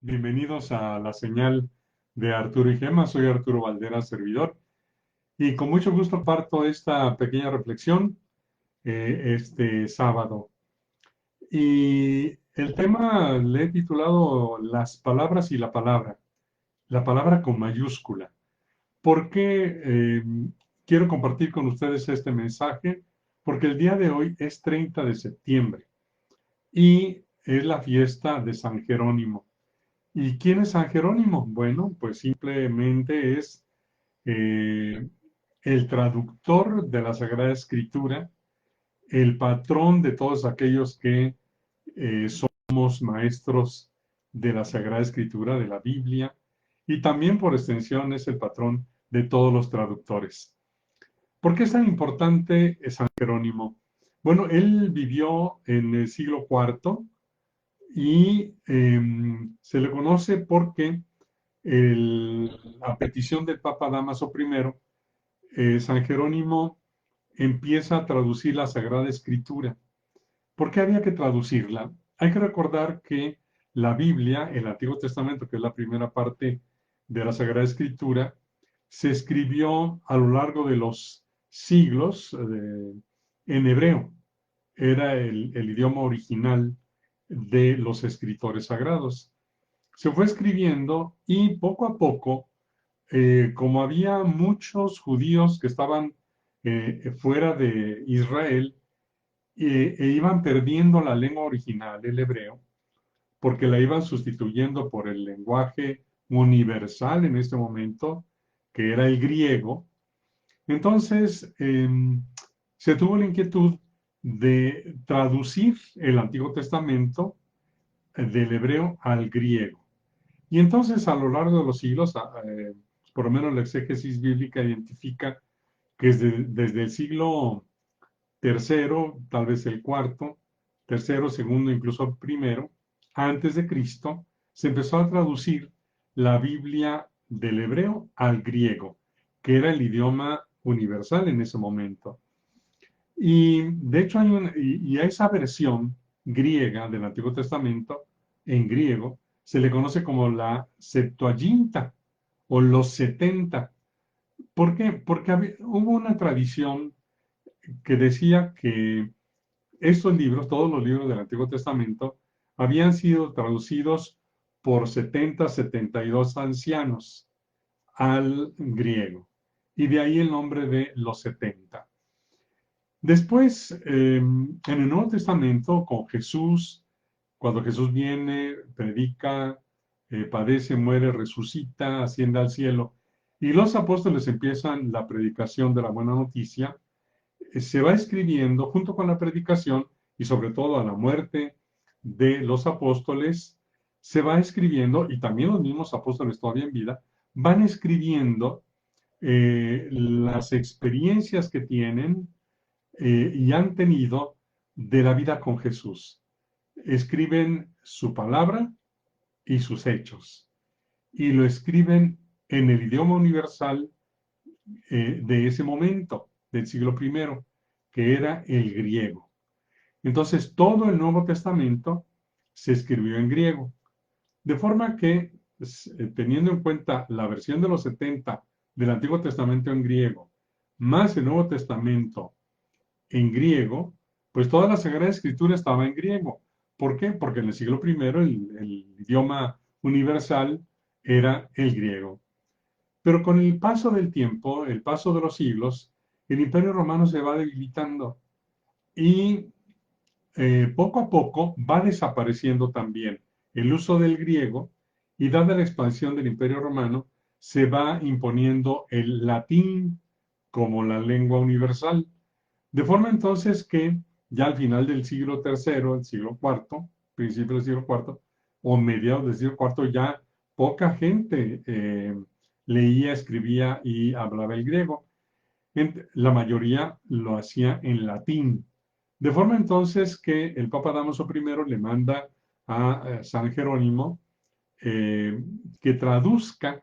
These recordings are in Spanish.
Bienvenidos a la señal de Arturo y Gema. Soy Arturo Valderas, servidor, y con mucho gusto parto esta pequeña reflexión este sábado. Y el tema le he titulado Las palabras y la palabra con mayúscula. ¿Por qué quiero compartir con ustedes este mensaje? Porque el día de hoy es 30 de septiembre y es la fiesta de San Jerónimo. ¿Y quién es San Jerónimo? Bueno, pues simplemente es eh, el traductor de la Sagrada Escritura, el patrón de todos aquellos que somos maestros de la Sagrada Escritura, de la Biblia, y también por extensión es el patrón de todos los traductores. ¿Por qué es tan importante San Jerónimo? Bueno, él vivió en el siglo IV y se le conoce porque a petición del Papa Dámaso I, San Jerónimo empieza a traducir la Sagrada Escritura. ¿Por qué había que traducirla? Hay que recordar que la Biblia, el Antiguo Testamento, que es la primera parte de la Sagrada Escritura, se escribió a lo largo de los siglos en hebreo. Era el idioma original de los escritores sagrados. Se fue escribiendo y poco a poco, como había muchos judíos que estaban fuera de Israel iban perdiendo la lengua original, el hebreo, porque la iban sustituyendo por el lenguaje universal en este momento, que era el griego. Entonces, se tuvo la inquietud de traducir el Antiguo Testamento del hebreo al griego. Y entonces, a lo largo de los siglos, por lo menos la exégesis bíblica identifica que desde el siglo tercero, tal vez el cuarto, tercero, segundo, incluso primero, antes de Cristo, se empezó a traducir la Biblia del hebreo al griego, que era el idioma universal en ese momento. Y de hecho y a esa versión griega del Antiguo Testamento, en griego, se le conoce como la Septuaginta o los 70. ¿Por qué? Porque hubo una tradición que decía que estos libros, todos los libros del Antiguo Testamento, habían sido traducidos por 72 ancianos al griego. Y de ahí el nombre de los 70. Después, en el Nuevo Testamento, con Jesús, cuando Jesús viene, predica, padece, muere, resucita, asciende al cielo, y los apóstoles empiezan la predicación de la buena noticia, se va escribiendo junto con la predicación y sobre todo a la muerte de los apóstoles, se va escribiendo, y también los mismos apóstoles todavía en vida, van escribiendo las experiencias que tienen y han tenido de la vida con Jesús. Escriben su palabra y sus hechos. Y lo escriben en el idioma universal de ese momento, del siglo I, que era el griego. Entonces, todo el Nuevo Testamento se escribió en griego. De forma que, teniendo en cuenta la versión de los 70 del Antiguo Testamento en griego, más el Nuevo Testamento en griego, pues toda la Sagrada Escritura estaba en griego. ¿Por qué? Porque en el siglo I el idioma universal era el griego. Pero con el paso del tiempo, el paso de los siglos, el Imperio Romano se va debilitando y poco a poco va desapareciendo también el uso del griego y dada la expansión del Imperio Romano, se va imponiendo el latín como la lengua universal. De forma entonces que ya al final del siglo III, el siglo IV, principio del siglo IV, o mediados del siglo IV, ya poca gente leía, escribía y hablaba el griego. La mayoría lo hacía en latín. De forma entonces que el Papa Dámaso I le manda a San Jerónimo que traduzca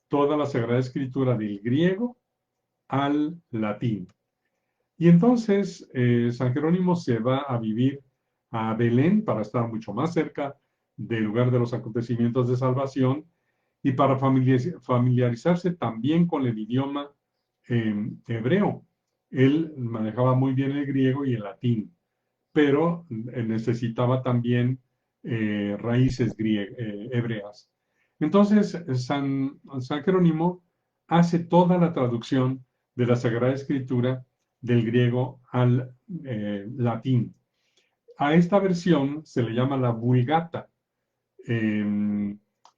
toda la Sagrada Escritura del griego al latín. Y entonces San Jerónimo se va a vivir a Belén para estar mucho más cerca del lugar de los acontecimientos de salvación y para familiarizarse también con el idioma hebreo. Él manejaba muy bien el griego y el latín, pero necesitaba también raíces hebreas. Entonces, San Jerónimo hace toda la traducción de la Sagrada Escritura del griego al latín. A esta versión se le llama la Vulgata.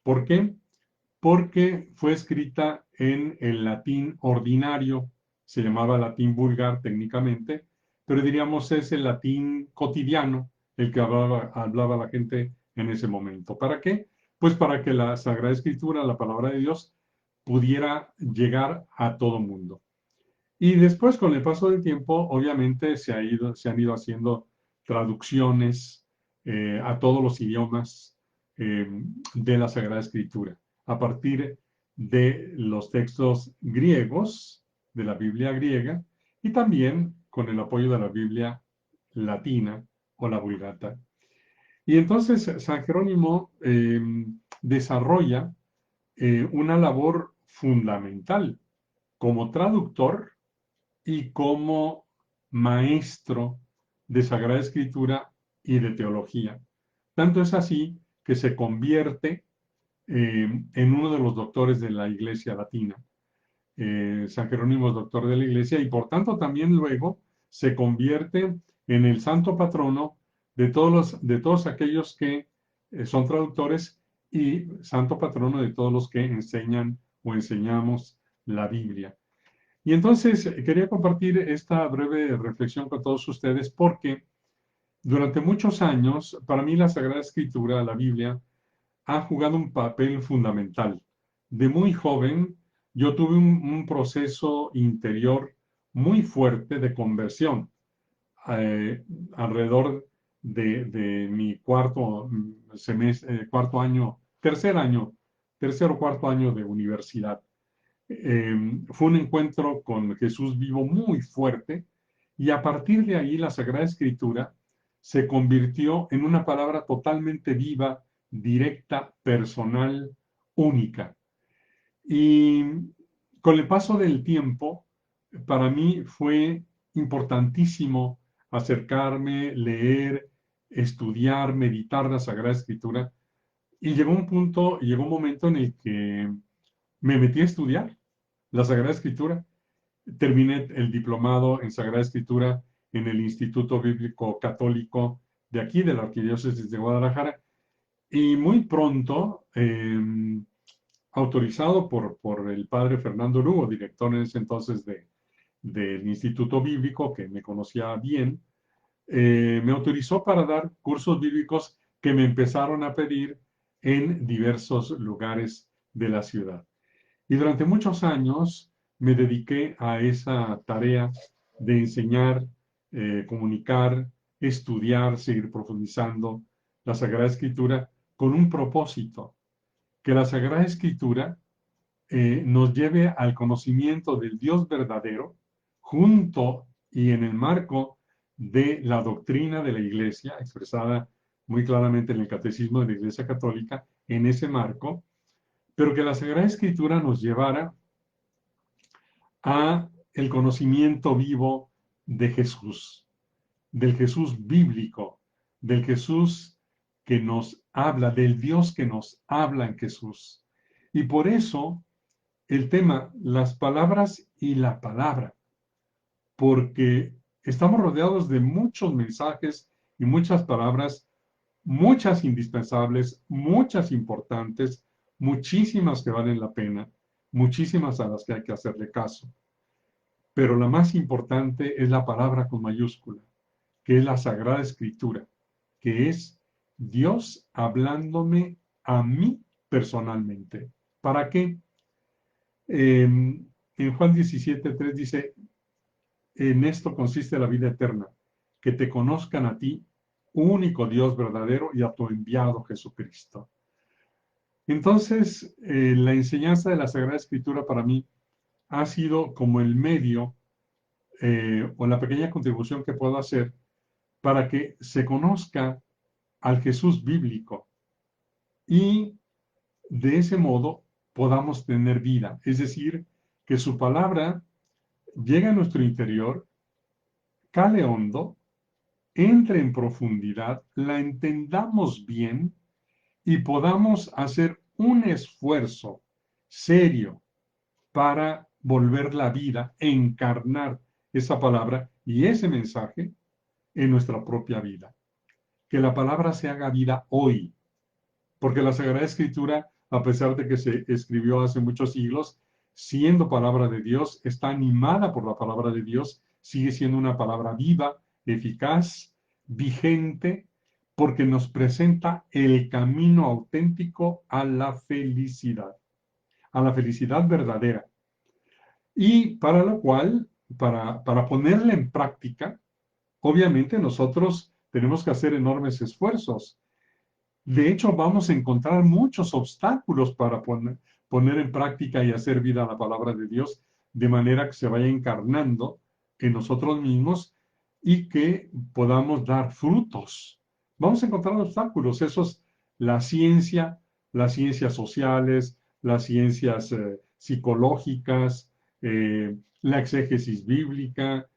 ¿Por qué? Porque fue escrita en el latín ordinario, se llamaba latín vulgar técnicamente, pero diríamos es el latín cotidiano, el que hablaba la gente en ese momento. ¿Para qué? Pues para que la Sagrada Escritura, la palabra de Dios, pudiera llegar a todo mundo. Y después, con el paso del tiempo, obviamente se han ido haciendo traducciones a todos los idiomas de la Sagrada Escritura, a partir de los textos griegos, de la Biblia griega, y también con el apoyo de la Biblia latina o la Vulgata. Y entonces San Jerónimo desarrolla una labor fundamental como traductor y como maestro de Sagrada Escritura y de teología. Tanto es así que se convierte en uno de los doctores de la Iglesia Latina. San Jerónimo es doctor de la Iglesia y por tanto también luego se convierte en el santo patrono de todos aquellos que son traductores y santo patrono de todos los que enseñan o enseñamos la Biblia. Y entonces quería compartir esta breve reflexión con todos ustedes porque durante muchos años, para mí la Sagrada Escritura, la Biblia, ha jugado un papel fundamental. De muy joven, yo tuve un proceso interior muy fuerte de conversión. Alrededor de mi cuarto semestre, cuarto año, tercer o cuarto año de universidad. Fue un encuentro con Jesús vivo muy fuerte y a partir de ahí la Sagrada Escritura se convirtió en una palabra totalmente viva, directa, personal, única. Y con el paso del tiempo, para mí fue importantísimo acercarme, leer, estudiar, meditar la Sagrada Escritura. Y llegó un momento en el que me metí a estudiar la Sagrada Escritura. Terminé el diplomado en Sagrada Escritura en el Instituto Bíblico Católico de aquí, de la Arquidiócesis de Guadalajara, y muy pronto, autorizado por el padre Fernando Lugo, director en ese entonces del Instituto Bíblico, que me conocía bien, me autorizó para dar cursos bíblicos que me empezaron a pedir en diversos lugares de la ciudad. Y durante muchos años me dediqué a esa tarea de enseñar, comunicar, estudiar, seguir profundizando la Sagrada Escritura con un propósito, que la Sagrada Escritura nos lleve al conocimiento del Dios verdadero junto y en el marco de la doctrina de la Iglesia, expresada muy claramente en el Catecismo de la Iglesia Católica, en ese marco, pero que la Sagrada Escritura nos llevara a el conocimiento vivo de Jesús, del Jesús bíblico, del Jesús que nos habla, del Dios que nos habla en Jesús. Y por eso el tema, las palabras y la palabra, porque estamos rodeados de muchos mensajes y muchas palabras, muchas indispensables, muchas importantes, muchísimas que valen la pena, muchísimas a las que hay que hacerle caso. Pero la más importante es la palabra con mayúscula, que es la Sagrada Escritura, que es Dios hablándome a mí personalmente. ¿Para qué? En Juan 17:3 dice, en esto consiste la vida eterna, que te conozcan a ti, único Dios verdadero, y a tu enviado Jesucristo. Entonces, la enseñanza de la Sagrada Escritura para mí ha sido como el medio o la pequeña contribución que puedo hacer para que se conozca al Jesús bíblico, y de ese modo podamos tener vida. Es decir, que su palabra llegue a nuestro interior, cale hondo, entre en profundidad, la entendamos bien y podamos hacer un esfuerzo serio para volver la vida, encarnar esa palabra y ese mensaje en nuestra propia vida. Que la palabra se haga vida hoy, porque la Sagrada Escritura, a pesar de que se escribió hace muchos siglos, siendo palabra de Dios, está animada por la palabra de Dios, sigue siendo una palabra viva, eficaz, vigente, porque nos presenta el camino auténtico a la felicidad verdadera. Y para lo cual, para ponerla en práctica, obviamente nosotros tenemos que hacer enormes esfuerzos. De hecho, vamos a encontrar muchos obstáculos para poner en práctica y hacer vida la palabra de Dios de manera que se vaya encarnando en nosotros mismos y que podamos dar frutos. Vamos a encontrar obstáculos, esos, la ciencia, las ciencias sociales, las ciencias psicológicas, la exégesis bíblica,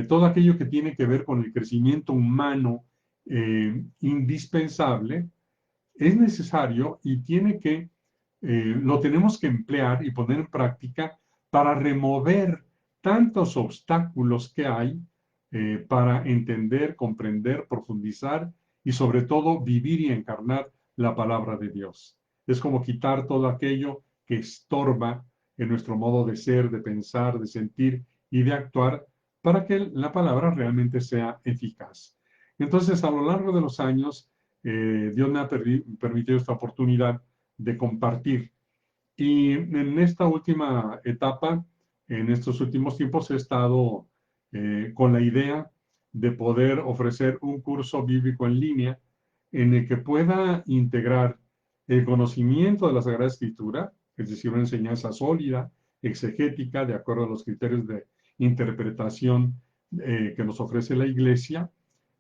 todo aquello que tiene que ver con el crecimiento humano indispensable es necesario y lo tenemos que emplear y poner en práctica para remover tantos obstáculos que hay para entender, comprender, profundizar y sobre todo vivir y encarnar la palabra de Dios. Es como quitar todo aquello que estorba en nuestro modo de ser, de pensar, de sentir y de actuar para que la palabra realmente sea eficaz. Entonces, a lo largo de los años, Dios me ha permitido esta oportunidad de compartir. Y en esta última etapa, en estos últimos tiempos, he estado con la idea de poder ofrecer un curso bíblico en línea en el que pueda integrar el conocimiento de la Sagrada Escritura, es decir, una enseñanza sólida, exegética, de acuerdo a los criterios de interpretación que nos ofrece la Iglesia,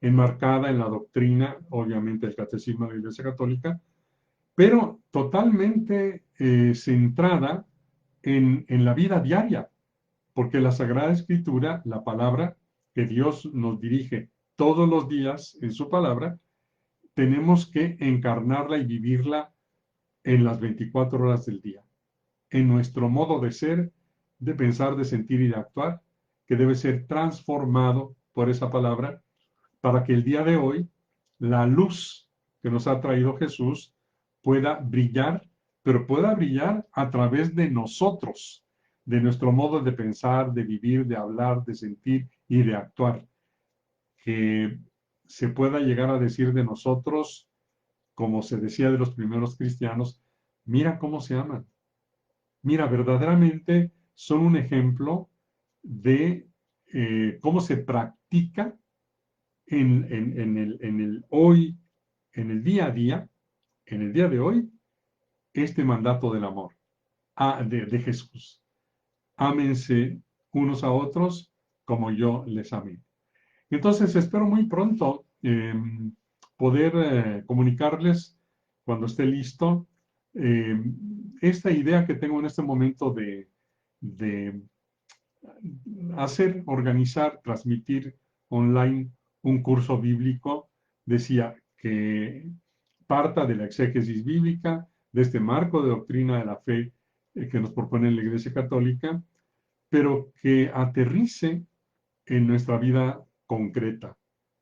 enmarcada en la doctrina, obviamente, del Catecismo de la Iglesia Católica, pero totalmente centrada en la vida diaria, porque la Sagrada Escritura, la palabra que Dios nos dirige todos los días en su palabra, tenemos que encarnarla y vivirla en las 24 horas del día, en nuestro modo de ser, de pensar, de sentir y de actuar, que debe ser transformado por esa palabra para que el día de hoy la luz que nos ha traído Jesús pueda brillar, pero pueda brillar a través de nosotros, de nuestro modo de pensar, de vivir, de hablar, de sentir y de actuar. Que se pueda llegar a decir de nosotros, como se decía de los primeros cristianos, mira cómo se aman. Mira, verdaderamente son un ejemplo de cómo se practica en el hoy, en el día a día, en el día de hoy, este mandato del amor de Jesús. Ámense unos a otros como yo les amé. Entonces, espero muy pronto poder comunicarles, cuando esté listo, eh, esta idea que tengo en este momento de hacer, organizar, transmitir online un curso bíblico. Decía que parta de la exégesis bíblica, de este marco de doctrina de la fe que nos propone la Iglesia Católica, pero que aterrice en nuestra vida concreta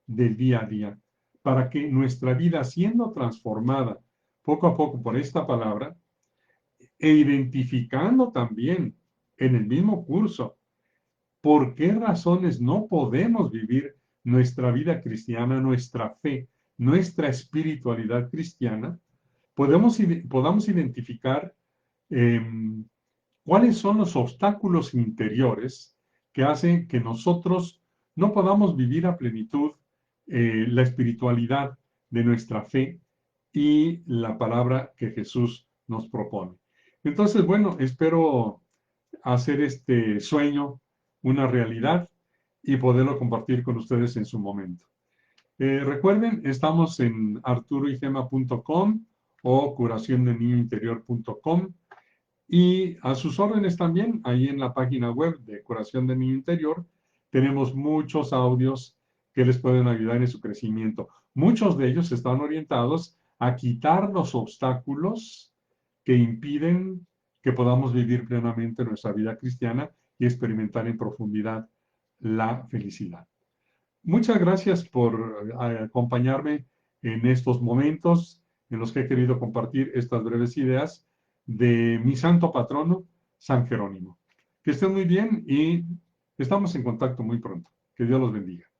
del día a día, para que nuestra vida, siendo transformada poco a poco por esta palabra, e identificando también en el mismo curso por qué razones no podemos vivir nuestra vida cristiana, nuestra fe, nuestra espiritualidad cristiana, podamos identificar eh, cuáles son los obstáculos interiores que hacen que nosotros no podamos vivir a plenitud la espiritualidad de nuestra fe y la palabra que Jesús nos propone. Entonces, bueno, espero hacer este sueño una realidad y poderlo compartir con ustedes en su momento. Recuerden, estamos en arturoygema.com o curaciondeniñointerior.com. Y a sus órdenes también, ahí en la página web de Curación de Niño Interior, tenemos muchos audios que les pueden ayudar en su crecimiento. Muchos de ellos están orientados a quitar los obstáculos que impiden que podamos vivir plenamente nuestra vida cristiana y experimentar en profundidad la felicidad. Muchas gracias por acompañarme en estos momentos en los que he querido compartir estas breves ideas de mi santo patrono, San Jerónimo. Que estén muy bien y estamos en contacto muy pronto. Que Dios los bendiga.